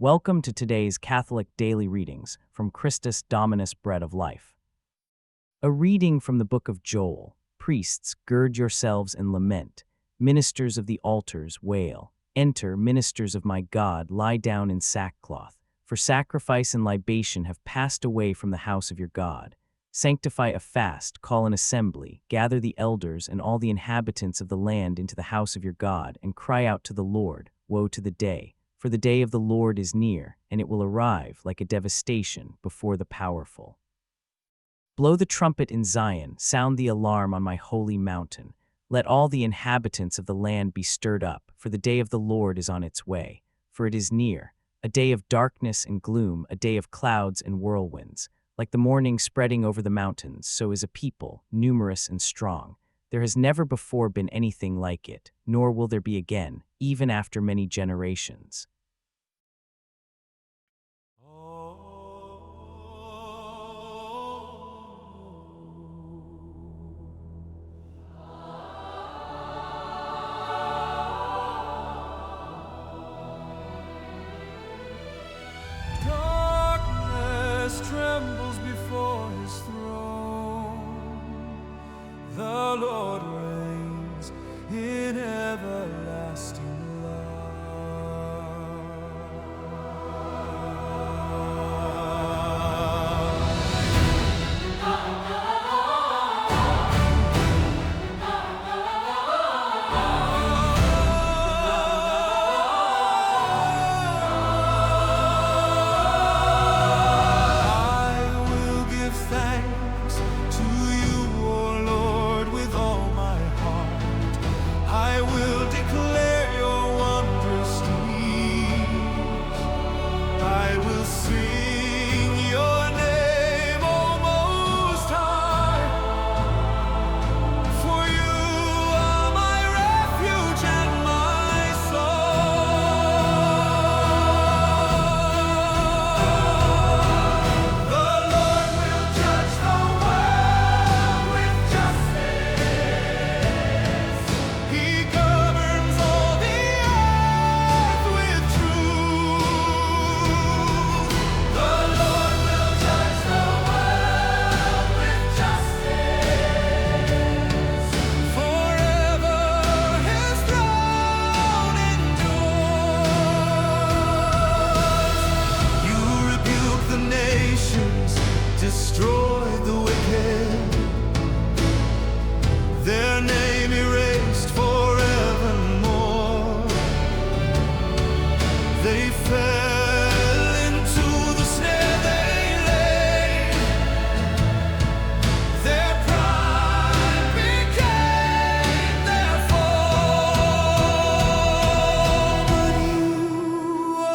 Welcome to today's Catholic Daily Readings from Christus Dominus Bread of Life. A reading from the book of Joel. Priests, gird yourselves and lament. Ministers of the altars, wail. Enter, ministers of my God, lie down in sackcloth. For sacrifice and libation have passed away from the house of your God. Sanctify a fast, call an assembly, gather the elders and all the inhabitants of the land into the house of your God, and cry out to the Lord, woe to the day. For the day of the Lord is near, and it will arrive like a devastation before the powerful. Blow the trumpet in Zion, sound the alarm on my holy mountain. Let all the inhabitants of the land be stirred up, for the day of the Lord is on its way. For it is near, a day of darkness and gloom, a day of clouds and whirlwinds. Like the morning spreading over the mountains, so is a people, numerous and strong. There has never before been anything like it, nor will there be again, even after many generations. Darkness trembles before his throne. The Lord reigns in everlasting love. I will give thanks to you, O Lord, with all my heart. I will declare your wondrous deeds. I will sing your name, O Most High. For you are my refuge and my song. The Lord will judge the world with justice. He governs all the earth with truth. The Lord will judge the world with justice. Forever his throne endures. You rebuke the nations, destroy the wicked. Their name erased forevermore. They fell into the snare they laid. Their pride became their fall. But you, O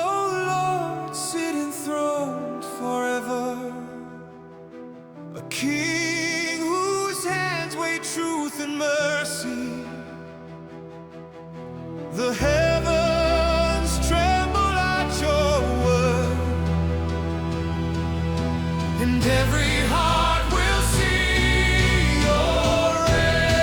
Lord, sit enthroned forever. A king whose hands weigh truth and mercy. The heavens tremble at your word, and every heart will see your reign.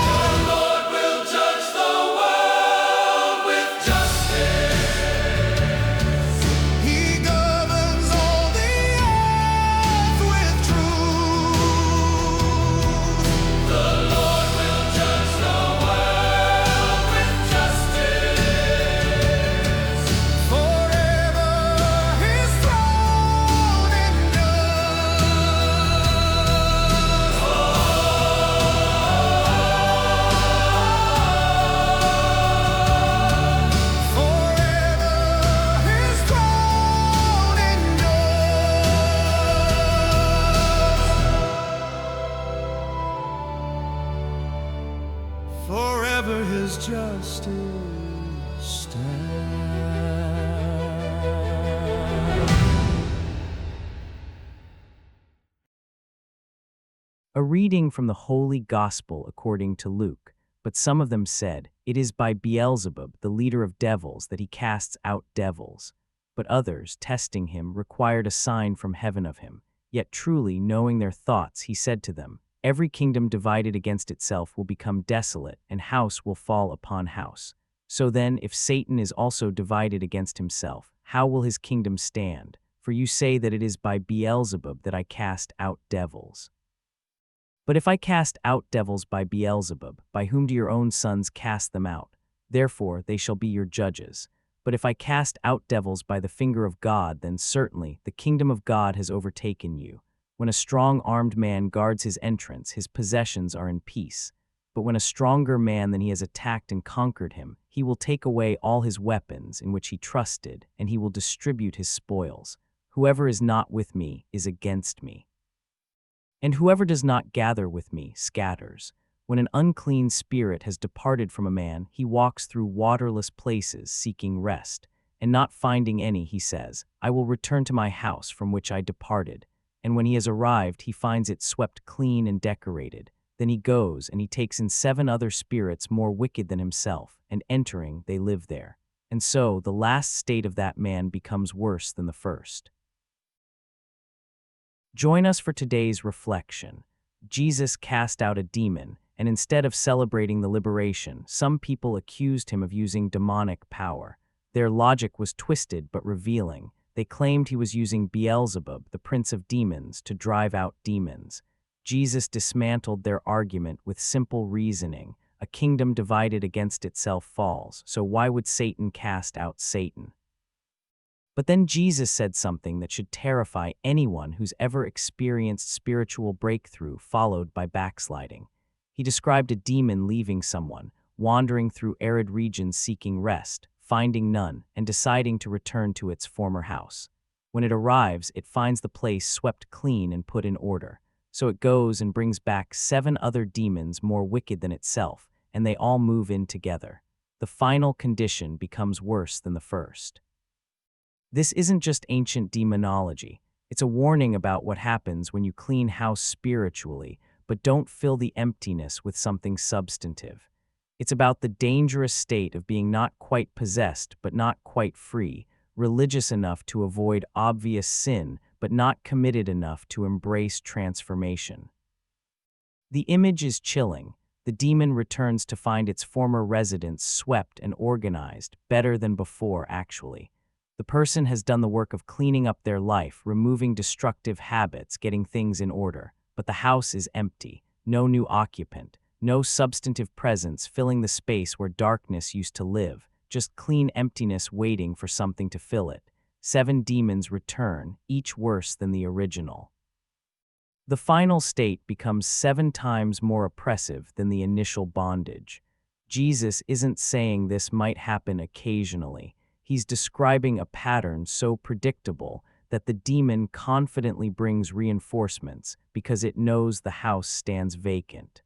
The Lord will judge the world with justice. He governs all the earth with truth. The Lord will judge the world with justice. Forever his throne endures. Forever his throne endures. Forever his justice stands. A reading from the Holy Gospel according to Luke. But some of them said, "It is by Beelzebub, the leader of devils, that he casts out devils." But others, testing him, required a sign from heaven of him. Yet truly, knowing their thoughts, he said to them, Every kingdom divided against itself will become desolate, and house will fall upon house. So then, if Satan is also divided against himself, how will his kingdom stand? For you say that it is by Beelzebub that I cast out devils. But if I cast out devils by Beelzebub, by whom do your own sons cast them out? Therefore they shall be your judges. But if I cast out devils by the finger of God, then certainly the kingdom of God has overtaken you. When a strong armed man guards his entrance, his possessions are in peace. But when a stronger man than he has attacked and conquered him, he will take away all his weapons in which he trusted, and he will distribute his spoils. Whoever is not with me is against me. And whoever does not gather with me scatters. When an unclean spirit has departed from a man, he walks through waterless places seeking rest, and not finding any, he says, I will return to my house from which I departed. And when he has arrived, he finds it swept clean and decorated. Then he goes, and he takes in 7 other spirits more wicked than himself, and entering, they live there. And so the last state of that man becomes worse than the first. Join us for today's reflection. Jesus cast out a demon, and instead of celebrating the liberation, some people accused him of using demonic power. Their logic was twisted but revealing. They claimed he was using Beelzebub, the prince of demons, to drive out demons. Jesus dismantled their argument with simple reasoning. A kingdom divided against itself falls, so why would Satan cast out Satan? But then Jesus said something that should terrify anyone who's ever experienced spiritual breakthrough followed by backsliding. He described a demon leaving someone, wandering through arid regions seeking rest, finding none, and deciding to return to its former house. When it arrives, it finds the place swept clean and put in order. So it goes and brings back 7 other demons more wicked than itself, and they all move in together. The final condition becomes worse than the first. This isn't just ancient demonology. It's a warning about what happens when you clean house spiritually, but don't fill the emptiness with something substantive. It's about the dangerous state of being not quite possessed, but not quite free, religious enough to avoid obvious sin, but not committed enough to embrace transformation. The image is chilling. The demon returns to find its former residence swept and organized, better than before, actually. The person has done the work of cleaning up their life, removing destructive habits, getting things in order. But the house is empty, no new occupant, no substantive presence filling the space where darkness used to live, just clean emptiness waiting for something to fill it. 7 demons return, each worse than the original. The final state becomes 7 times more oppressive than the initial bondage. Jesus isn't saying this might happen occasionally. He's describing a pattern so predictable that the demon confidently brings reinforcements because it knows the house stands vacant.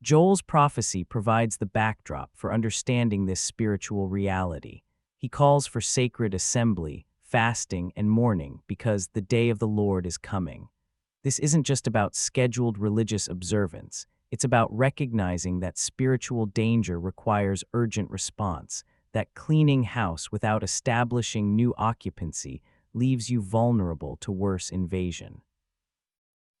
Joel's prophecy provides the backdrop for understanding this spiritual reality. He calls for sacred assembly, fasting, and mourning because the day of the Lord is coming. This isn't just about scheduled religious observance. It's about recognizing that spiritual danger requires urgent response, that cleaning house without establishing new occupancy leaves you vulnerable to worse invasion.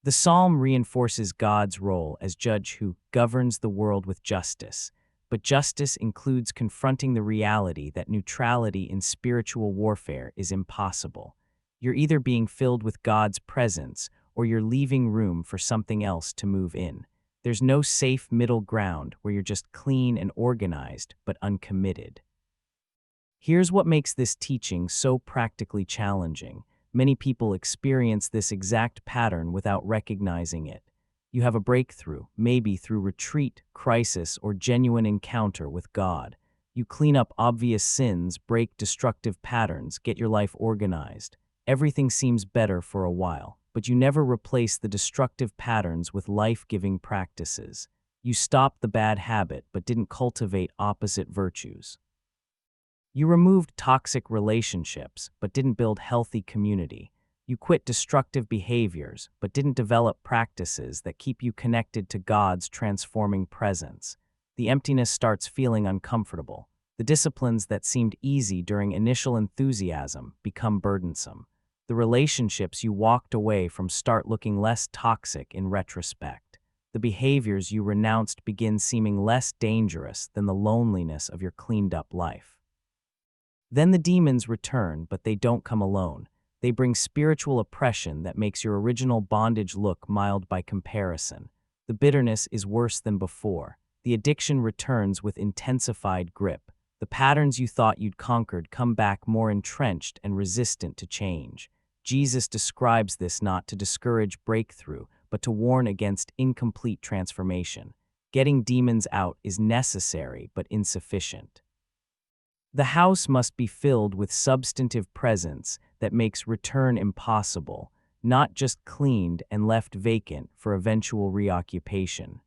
The psalm reinforces God's role as judge who governs the world with justice, but justice includes confronting the reality that neutrality in spiritual warfare is impossible. You're either being filled with God's presence or you're leaving room for something else to move in. There's no safe middle ground where you're just clean and organized but uncommitted. Here's what makes this teaching so practically challenging. Many people experience this exact pattern without recognizing it. You have a breakthrough, maybe through retreat, crisis, or genuine encounter with God. You clean up obvious sins, break destructive patterns, get your life organized. Everything seems better for a while, but you never replace the destructive patterns with life-giving practices. You stopped the bad habit but didn't cultivate opposite virtues. You removed toxic relationships, but didn't build healthy community. You quit destructive behaviors, but didn't develop practices that keep you connected to God's transforming presence. The emptiness starts feeling uncomfortable. The disciplines that seemed easy during initial enthusiasm become burdensome. The relationships you walked away from start looking less toxic in retrospect. The behaviors you renounced begin seeming less dangerous than the loneliness of your cleaned-up life. Then the demons return, but they don't come alone. They bring spiritual oppression that makes your original bondage look mild by comparison. The bitterness is worse than before. The addiction returns with intensified grip. The patterns you thought you'd conquered come back more entrenched and resistant to change. Jesus describes this not to discourage breakthrough, but to warn against incomplete transformation. Getting demons out is necessary but insufficient. The house must be filled with substantive presence that makes return impossible, not just cleaned and left vacant for eventual reoccupation.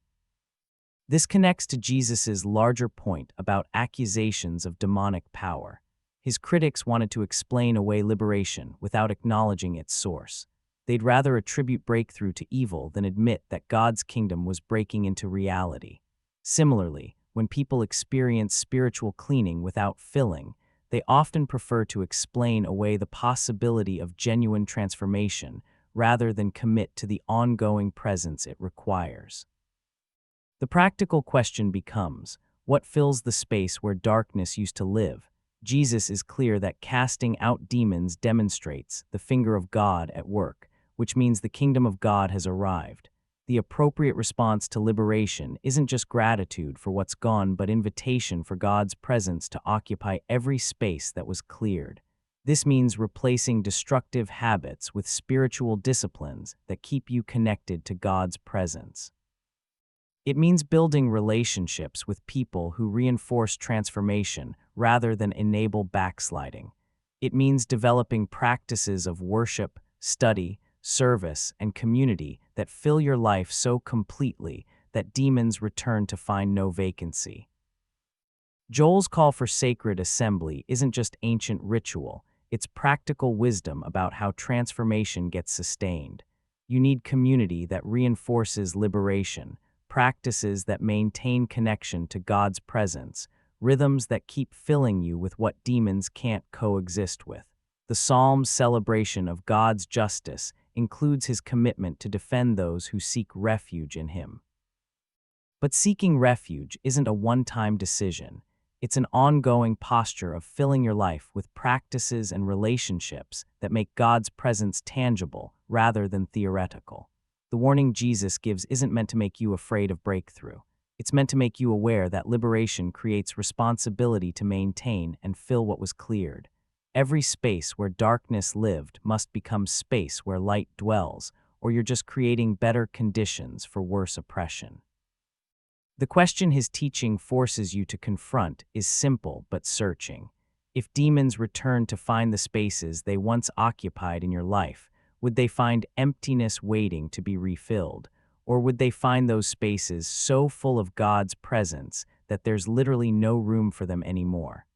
This connects to Jesus' larger point about accusations of demonic power. His critics wanted to explain away liberation without acknowledging its source. They'd rather attribute breakthrough to evil than admit that God's kingdom was breaking into reality. Similarly, when people experience spiritual cleaning without filling, they often prefer to explain away the possibility of genuine transformation rather than commit to the ongoing presence it requires. The practical question becomes, what fills the space where darkness used to live? Jesus is clear that casting out demons demonstrates the finger of God at work, which means the kingdom of God has arrived. The appropriate response to liberation isn't just gratitude for what's gone, but invitation for God's presence to occupy every space that was cleared. This means replacing destructive habits with spiritual disciplines that keep you connected to God's presence. It means building relationships with people who reinforce transformation rather than enable backsliding. It means developing practices of worship, study, service, and community that fill your life so completely that demons return to find no vacancy. Joel's call for sacred assembly isn't just ancient ritual, it's practical wisdom about how transformation gets sustained. You need community that reinforces liberation, practices that maintain connection to God's presence, rhythms that keep filling you with what demons can't coexist with. The Psalm's celebration of God's justice includes his commitment to defend those who seek refuge in him. But seeking refuge isn't a one-time decision. It's an ongoing posture of filling your life with practices and relationships that make God's presence tangible rather than theoretical. The warning Jesus gives isn't meant to make you afraid of breakthrough. It's meant to make you aware that liberation creates responsibility to maintain and fill what was cleared. Every space where darkness lived must become space where light dwells, or you're just creating better conditions for worse oppression. The question his teaching forces you to confront is simple but searching. If demons return to find the spaces they once occupied in your life, would they find emptiness waiting to be refilled, or would they find those spaces so full of God's presence that there's literally no room for them anymore?